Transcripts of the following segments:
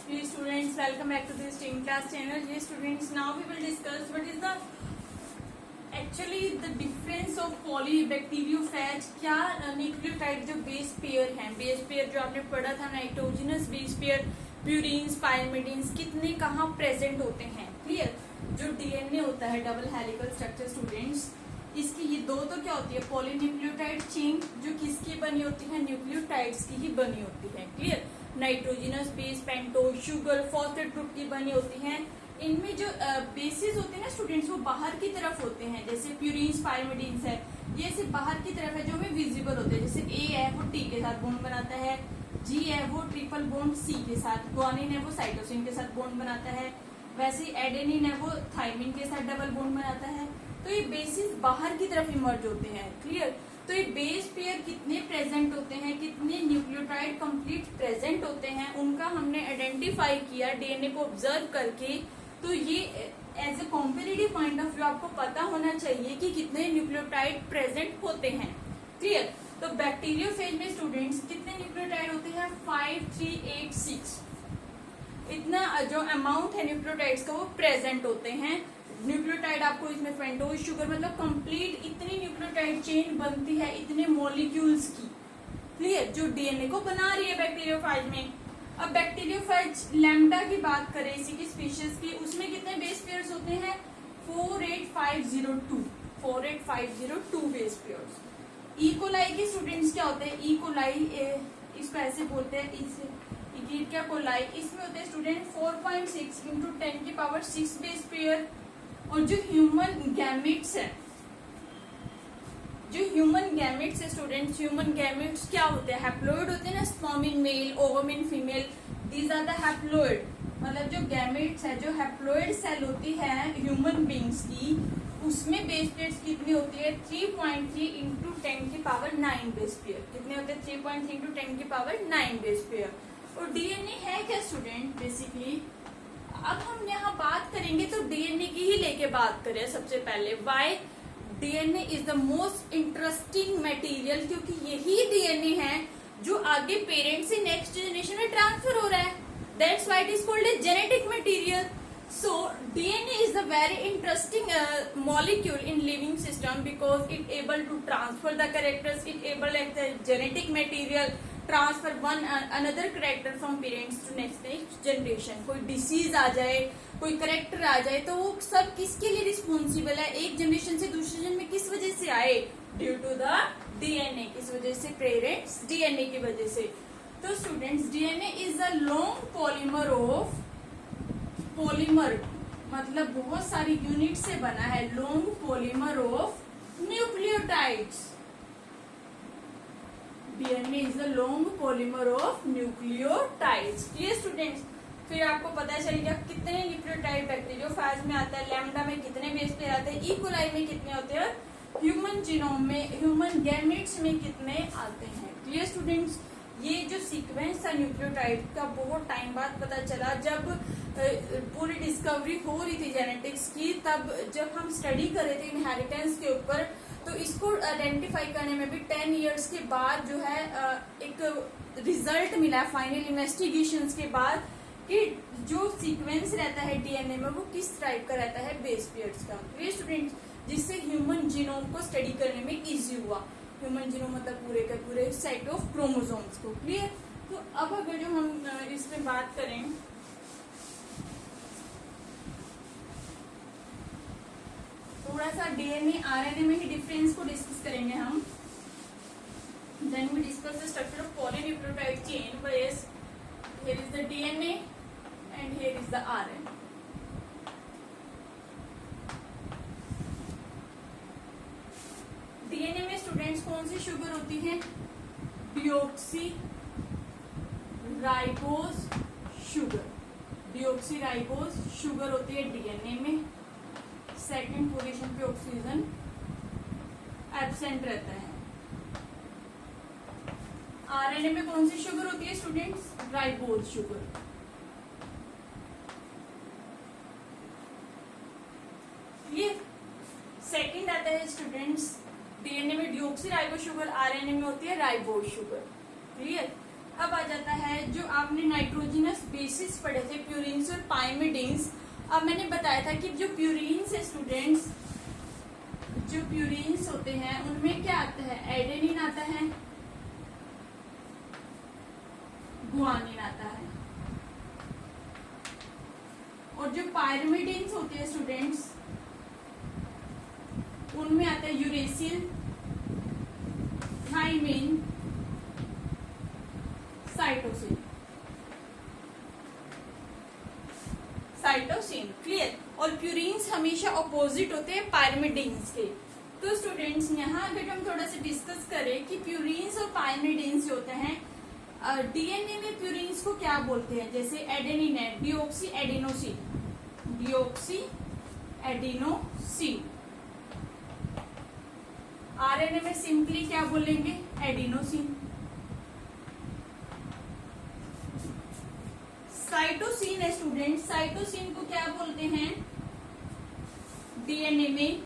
Dear students, welcome back to the STEAM class channel. Dear students, now we will discuss what is the actually the difference of polybacteriophage. क्या nucleotide जो base pair हैं, base pair जो आपने पढ़ा था nitrogenous base pair, purines, pyrimidines, कितने कहाँ present होते हैं. क्लियर. जो डीएनए होता है डबल हेलिकल स्ट्रक्चर स्टूडेंट्स, इसकी ये दो तो क्या होती है पॉलीन्यूक्लियोटाइड चेन, जो किसकी बनी होती है न्यूक्लियोटाइड्स की ही बनी होती है. Clear. Nitrogenous base, pentose, sugar, phosphate group की बनी होती हैं. इनमें जो बेसिस होते हैं ना स्टूडेंट्स, वो बाहर की तरफ होते हैं. जैसे प्यूरिन्स, पायरिमिडीन्स है, ये सिर्फ बाहर की तरफ है जो हमें विजिबल होते हैं. जैसे ए है वो टी के साथ बॉन्ड बनाता है, जी है वो ट्रिपल बॉन्ड सी के साथ, ग्वानिन है वो साइटोसिन के साथ बॉन्ड बनाता है, वैसे ही एडेनिन है वो थायमिन के साथ डबल बॉन्ड बनाता है. तो ये बेसिस बाहर की तरफ इमर्ज होते हैं. क्लियर. तो ये बेस पेयर कितने प्रेजेंट होते हैं, कितने न्यूक्लियोटाइड कंप्लीट प्रेजेंट होते हैं, उनका हमने आइडेंटिफाई किया डीएनए को ऑब्जर्व करके. तो ये as a comparative point of view आपको पता होना चाहिए कि कितने न्यूक्लियोटाइड प्रेजेंट होते हैं. क्लियर. तो बैक्टीरियोफेज में स्टूडेंट्स कितने न्यूक्लियोटाइड होते हैं 5386. इतना जो अमाउंट है न्यूक्लियोटाइड्स का वो प्रेजेंट होते हैं. न्यूक्लियोटाइड आपको इसमें पेंटोज, शुगर, मतलब कंप्लीट इतनी न्यूक्लियोटाइड चेन बनती है इतने मॉलिक्यूल्स की. क्लियर. जो डीएनए को बना रही है बैक्टीरियोफाइज में. अब बैक्टीरियोफाइज लैम्डा की बात करें इसी की स्पीशीज की, उसमें कितने बेस पेयर्स होते हैं 48502. 48502 बेस पेयर्स. इकोलाई के स्टूडेंट्स क्या होते हैं, इकोलाई इसको ऐसे बोलते हैं, इगीरिया कोलाई, इसमें होते हैं स्टूडेंट 4.6 इंटू 10 की पावर 6 बेस पेयर. और जो ह्यूमन गैमेट्स है, जो ह्यूमन गैमेट्स है स्टूडेंट्स, ह्यूमन गैमेट्स क्या होते हैं, हैप्लॉइड होते हैं ना, sperm in male, ovum in female, these are the haploid. मतलब जो गैमेट्स है, जो हैप्लॉइड सेल होती है ह्यूमन बींग्स की, उसमें बेस पेयर्स कितनी होती है 3.3 इंटू 10 की पावर 9 बेस पेयर. कितने होते हैं 3.3 इंटू 10 की पावर 9 बेस पेयर. और डीएनए है क्या स्टूडेंट बेसिकली. अब हम यहाँ बात करेंगे तो डीएनए की ही लेके बात करें सबसे पहले. Why DNA is the most interesting material, क्योंकि यही डीएनए है जो आगे पेरेंट से नेक्स्ट जनरेशन में ट्रांसफर हो रहा है. That's why it is called a genetic material. So DNA is a very interesting molecule in living system because it able to transfer the characters, it able like the genetic material transfer one another character from parents to next generation. कोई disease आ जाए, कोई character आ जाए, तो वो सब किसके लिए responsible है, एक जनरेशन से दूसरे जनरेशन में किस वजह से आए, ड्यू टू द डीएनए. किस वजह से, पेरेंट्स डीएनए की वजह से. तो students DNA is a long polymer of, polymer मतलब बहुत सारी यूनिट से बना है, long polymer of nucleotides. DNA is the long polymer of nucleotides. ये स्टूडेंट्स फिर आपको पता चलेगा कितने न्यूक्लियोटाइड बैक्टीरियोफेज में आता है, लैम्डा में कितने बेस पेयर आते हैं, इकोलाई में कितने होते हैं, ह्यूमन जीनोम में, ह्यूमन गैमेट्स में कितने आते हैं. Clear students. ये जो सीक्वेंस था न्यूक्लियोटाइड का बहुत टाइम बाद पता चला, जब पूरी डिस्कवरी हो रही थी जेनेटिक्स की, तब जब हम स्टडी कर रहे थे इनहेरिटेंस के ऊपर, तो इसको आइडेंटिफाई करने में भी 10 इयर्स के बाद जो है एक रिजल्ट मिला फाइनल इन्वेस्टिगेशंस के बाद, कि जो सीक्वेंस रहता है डीएनए में वो किस टाइप का रहता है बेस पेयर्स का. ये स्टूडेंट्स जिससे ह्यूमन जीनोम को स्टडी करने में इजी हुआ. ह्यूमन जीनोम मतलब पूरे का पूरे सेट ऑफ क्रोमोसोम्स को. क्लियर. तो अब अगर जो हम इसमें बात करें, थोड़ा सा डीएनए आरएनए में ही डिफरेंस को डिस्कस करेंगे हम. Then we discuss the structure of polynucleotide chain. बस here is the DNA and here is the RNA. DNA में स्टूडेंट्स कौन सी शुगर होती है, deoxyribose sugar. Deoxyribose sugar होती है डीएनए में. सेकंड पोजीशन पे ऑक्सीजन एब्सेंट रहता है. आरएनए में कौन सी शुगर होती है स्टूडेंट्स, राइबोज शुगर. ये सेकंड आता है स्टूडेंट्स, डीएनए में डिऑक्सी राइबोज शुगर, आरएनए में होती है राइबोज शुगर. क्लियर. अब आ जाता है जो आपने नाइट्रोजनस बेसिस पढ़े थे, प्यूरिन्स और पाइमिडीन्स। अब मैंने बताया था कि जो प्यूरिन्स है स्टूडेंट्स, जो प्यूरिन्स होते हैं उनमें क्या आता है, एडेनिन आता है, गुआनिन आता है, और जो पायरिमिडीन्स होते हैं स्टूडेंट्स उनमें आता है uracil, thymine, cytosine. Cytosine clear. और प्यूरिन्स हमेशा ऑपोजिट होते हैं पायरिमिडीन्स के। तो स्टूडेंट्स यहाँ अगर हम थोड़ा सा डिस्कस करें कि प्यूरिन्स और पायरिमिडीन्स जो होते हैं, डीएनए में प्यूरिन्स को क्या बोलते हैं, जैसे एडेनिन है, deoxy adenosine, deoxy adenosine. RNA में सिंपली क्या बोलेंगे, एडिनोसिन। साइटोसिन है स्टूडेंट, साइटोसिन को क्या बोलते हैं, डीएनए में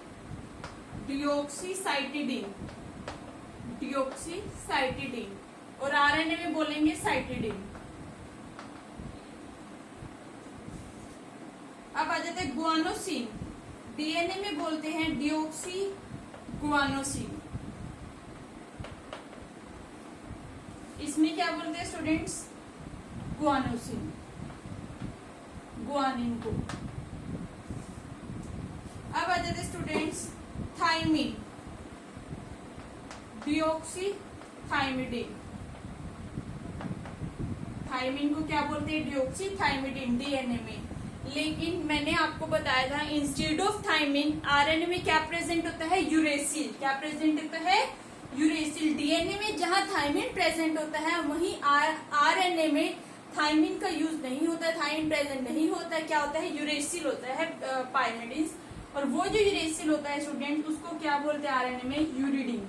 डिऑक्सीसाइटिडीन, डिऑक्सीसाइटिडीन, और आरएनए में बोलेंगे साइटिडीन। अब आ जाते हैं गुआनोसिन, डीएनए में बोलते हैं डिऑक्सी गुआनोसिन। इसमें क्या बोलते हैं स्टूडेंट्स, गुआनोसिन, गुआनिन को। अब आ जाते students thymine, deoxy thymidine. Thymine को क्या बोलते हैं, डिऑक्सी थाइमिडीन डीएनए में। लेकिन मैंने आपको बताया था इंस्टेड ऑफ थाइमिन आरएनए में क्या प्रेजेंट होता है, यूरेसिल। क्या प्रेजेंट होता है, यूरेसिल। डीएनए में जहां थाइमिन प्रेजेंट होता है वहीं आरएनए में थाइमिन का यूज नहीं होता है, थाइमिन प्रेजेंट नहीं होता है। क्या होता है, यूरेसिल होता है पायरिमिडीन्स। और वो जो यूरेसिल होता है स्टूडेंट उसको क्या बोलते हैं आरएनए में, यूरिडीन।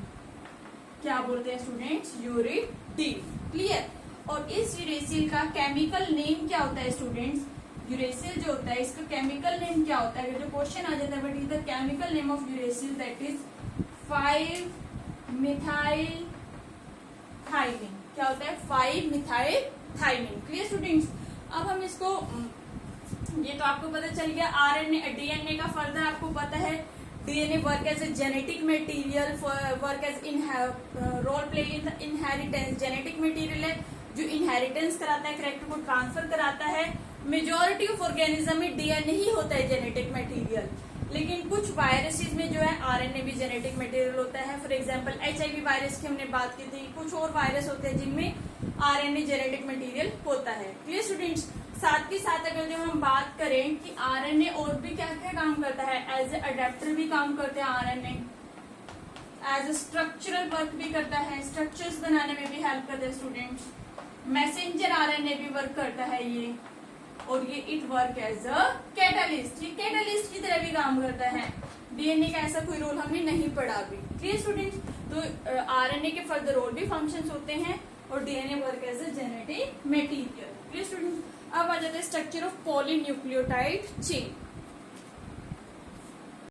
क्या बोलते हैं स्टूडेंट्स, यूरिडीन। क्लियर। और इस यूरेसिल का केमिकल नेम क्या होता है स्टूडेंट्स, यूरेसिल जो होता है इसका केमिकल नेम क्या होता है, अगर जो क्वेश्चन आ जाता है but is the chemical name of uracil that is five methyl thymine. क्या होता है, 5-मिथाइल थाइमिन। Clear students. अब हम इसको, ये तो आपको पता चल गया। आरएनए डीएनए का फर्दर आपको पता है, DNA work as a genetic material, work as role play in the inheritance. Genetic material है जो इनहेरिटेंस कराता है, कैरेक्टर को ट्रांसफर कराता है। मेजोरिटी ऑफ ऑर्गेनिज्म में डीएनए ही होता है जेनेटिक मटेरियल, लेकिन कुछ वायरसेस में जो है आरएनए भी जेनेटिक मटेरियल होता है। फॉर एग्जांपल एचआईवी वायरस की हमने बात की थी। कुछ और वायरस होते हैं जिनमें आरएनए जेनेटिक मटेरियल होता है। Clear students. साथ के साथ अगर जब हम बात करें कि आरएनए और भी क्या क्या काम करता है, एज ए अडेप्टर भी काम करते हैं RNA, as a structural work भी करता है, स्ट्रक्चर्स बनाने में भी हेल्प करता है स्टूडेंट्स। मैसेंजर आरएनए भी वर्क करता है ये, और ये it work as a catalyst. ये कैटालिस्ट की तरह भी काम करता है। डीएनए का ऐसा कोई रोल हमने नहीं पढ़ा अभी। Clear students. तो आरएनए के फर्दर रोल भी फंक्शंस होते हैं, और DNA work as a genetic material. Clear students. अब आ जाता है स्ट्रक्चर ऑफ पॉलीन्यूक्लियोटाइड चेन।